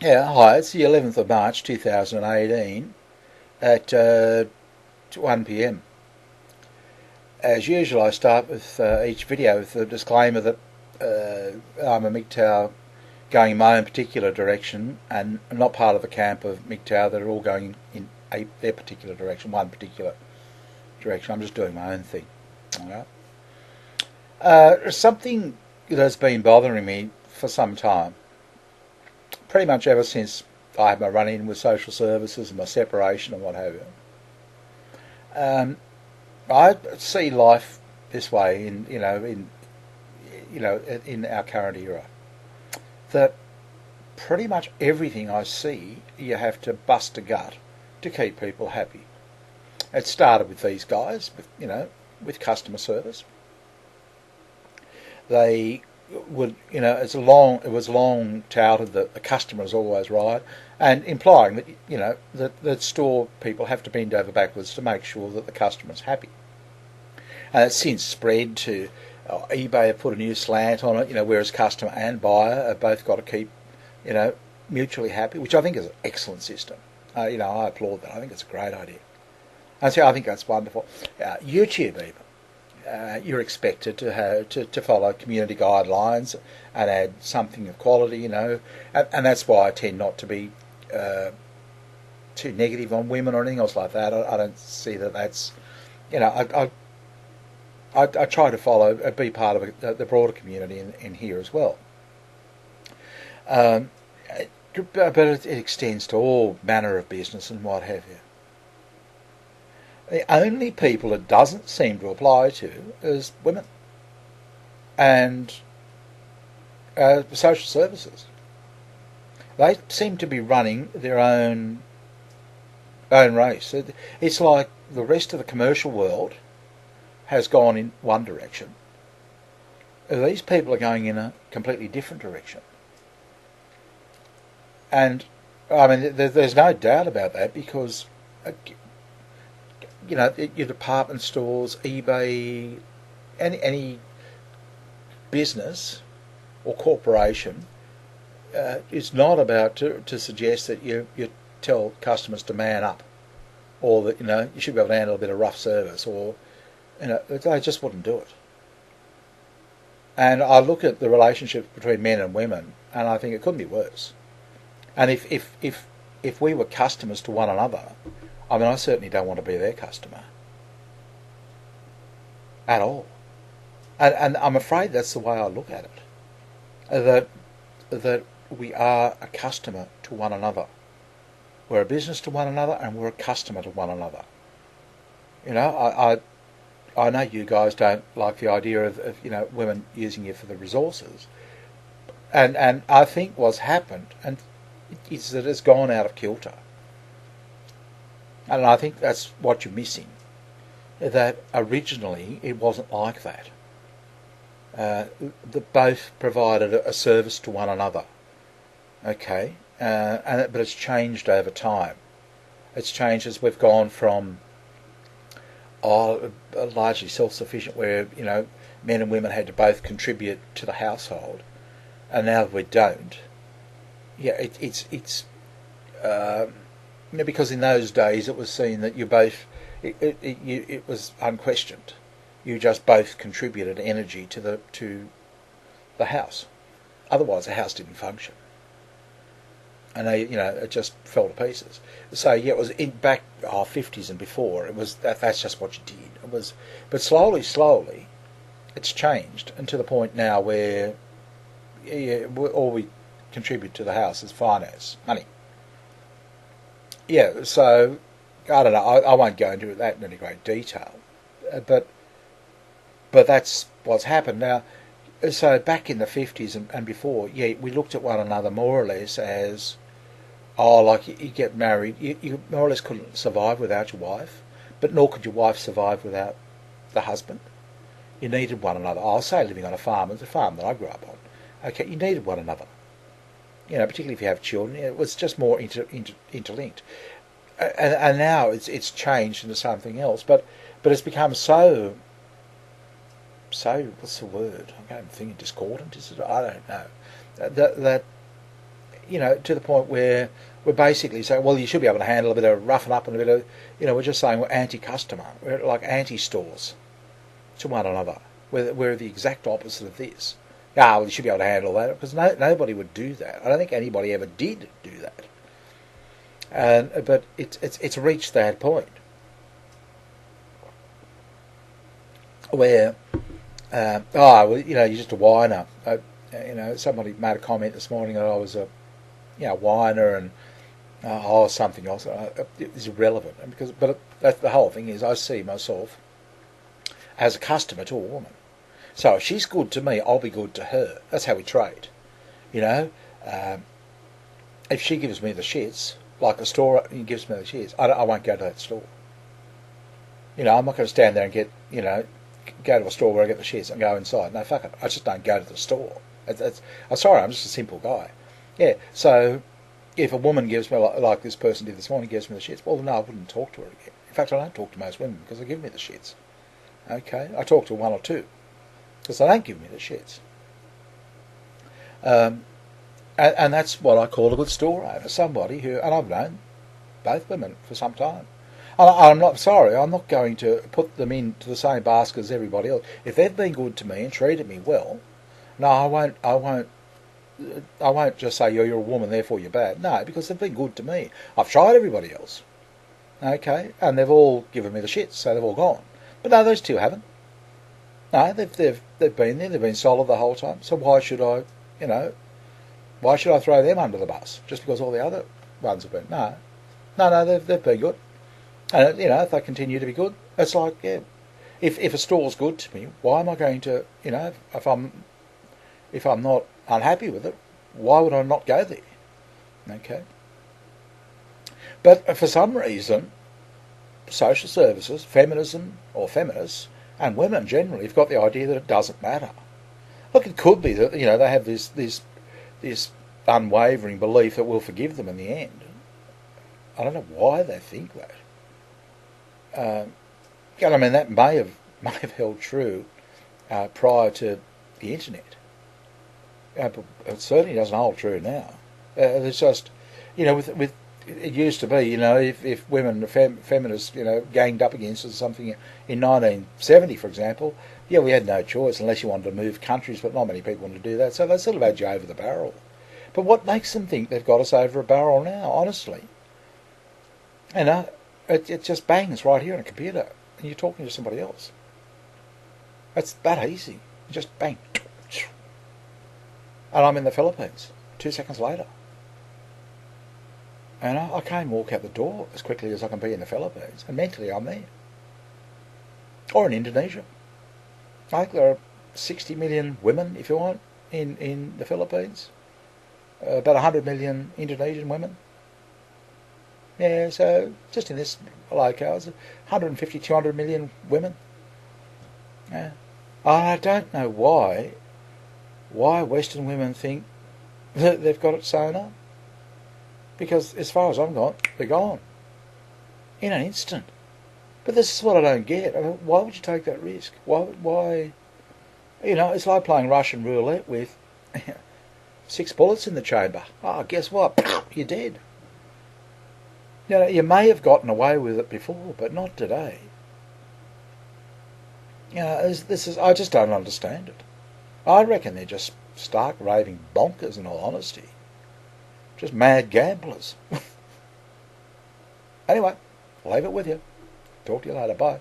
Yeah, hi, it's the 11th of March 2018 at 1 p.m. As usual, I start with each video with the disclaimer that I'm a mgtow going in my own particular direction and not part of the camp of mgtow that are all going in their particular direction, one particular direction. I'm just doing my own thing. All right? Something that's been bothering me for some time, pretty much ever since I had my run-in with social services and my separation and what have you. I see life this way in our current era. That pretty much everything I see, you have to bust a gut to keep people happy. It started with these guys, with customer service. They would, it was long touted that the customer is always right, and implying that, that store people have to bend over backwards to make sure that the customer's happy. And it's since spread to eBay have put a new slant on it, whereas customer and buyer have both got to keep, mutually happy, which I think is an excellent system. I applaud that. I think it's a great idea. And so I think that's wonderful. YouTube even. You're expected to follow community guidelines and add something of quality, and that's why I tend not to be too negative on women or anything else like that. I don't see that that's, I try to be part of the broader community in here as well. But it extends to all manner of business and what have you. The only people it doesn't seem to apply to is women and social services. They seem to be running their own race. It's like the rest of the commercial world has gone in one direction. These people are going in a completely different direction. And, I mean, there's no doubt about that because, your department stores, eBay, any business or corporation is not about to suggest that you tell customers to man up or that, you should be able to handle a bit of rough service or, they just wouldn't do it. And I look at the relationship between men and women and I think it couldn't be worse. And if we were customers to one another, I mean, I certainly don't want to be their customer at all. And I'm afraid that's the way I look at it. That we are a customer to one another. We're a business to one another and we're a customer to one another. I know you guys don't like the idea of women using you for the resources. And I think what's happened is that it's gone out of kilter. And I think that's what you're missing. That originally it wasn't like that. That both provided a service to one another. Okay, but it's changed over time. It's changed as we've gone from largely self-sufficient, where men and women had to both contribute to the household, and now we don't. Yeah, it's because in those days it was seen that you both, it was unquestioned. You just both contributed energy to the house. Otherwise, the house didn't function, and it just fell to pieces. So yeah, it was back 50s and before. It was that's just what you did. It was, but slowly, it's changed, and to the point now where all we contribute to the house is finance, money. Yeah, so I don't know. I won't go into that in any great detail, but that's what's happened now. So back in the 50s and before, yeah, we looked at one another more or less as, like you get married, you more or less couldn't survive without your wife, but nor could your wife survive without the husband. You needed one another. I'll say living on a farm, it's a farm that I grew up on. Okay, you needed one another. Particularly if you have children, it was just more interlinked. And now it's changed into something else. But it's become so what's the word? I'm thinking discordant. Is it? I don't know. That to the point where we're basically saying, well, you should be able to handle a bit of roughing up and a bit of, we're just saying we're anti-customer. We're like anti-stores to one another. We're the exact opposite of this. Ah, well, you should be able to handle that, because nobody would do that. I don't think anybody ever did do that. But it's reached that point where, well, you're just a whiner. Somebody made a comment this morning that I was a whiner and something else. It's irrelevant, but that's the whole thing is I see myself as a customer to a woman. So if she's good to me, I'll be good to her. That's how we trade. If she gives me the shits, like a store gives me the shits, I won't go to that store. I'm not going to stand there and get, go to a store where I get the shits and go inside. No, fuck it. I just don't go to the store. I'm sorry, I'm just a simple guy. Yeah, so if a woman gives me, like this person did this morning, gives me the shits, well, no, I wouldn't talk to her again. In fact, I don't talk to most women because they give me the shits. Okay, I talk to one or two because they don't give me the shits. And that's what I call a good store owner, somebody who, and I've known both women for some time. I'm not sorry, I'm not going to put them into the same basket as everybody else. If they've been good to me and treated me well, no, I won't just say, you're a woman, therefore you're bad. No, because they've been good to me. I've tried everybody else. Okay, and they've all given me the shits, so they've all gone. But no, those two haven't. No, they've been there, they've been solid the whole time. So why should I throw them under the bus just because all the other ones have been? No, they've been good. And if they continue to be good, it's like, yeah, if a store's good to me, why am I going to, if I'm not unhappy with it, why would I not go there? Okay. But for some reason, social services, feminism or feminists, and women generally have got the idea that it doesn't matter. Look, it could be that they have this unwavering belief that we'll forgive them in the end. I don't know why they think that. That may have held true prior to the internet. But it certainly doesn't hold true now. It's just, with it used to be, if women, feminists, ganged up against us or something in 1970, for example, yeah, we had no choice unless you wanted to move countries, but not many people wanted to do that, so they sort of had you over the barrel. But what makes them think they've got us over a barrel now, honestly? It just bangs right here on a computer, and you're talking to somebody else. It's that easy. Just bang. And I'm in the Philippines 2 seconds later. And I can't walk out the door as quickly as I can be in the Philippines. And mentally I'm there. Or in Indonesia. I think there are 60 million women, if you want, in the Philippines. About 100 million Indonesian women. Yeah, so just in this locale, 150, 200 million women. Yeah. I don't know why Western women think that they've got it sewn up. Because as far as I'm gone, they're gone. In an instant. But this is what I don't get. Why would you take that risk? Why? It's like playing Russian roulette with 6 bullets in the chamber. Oh, guess what? You're dead. You may have gotten away with it before, but not today. I just don't understand it. I reckon they're just stark raving bonkers, in all honesty. Just mad gamblers. Anyway, I'll leave it with you. Talk to you later. Bye.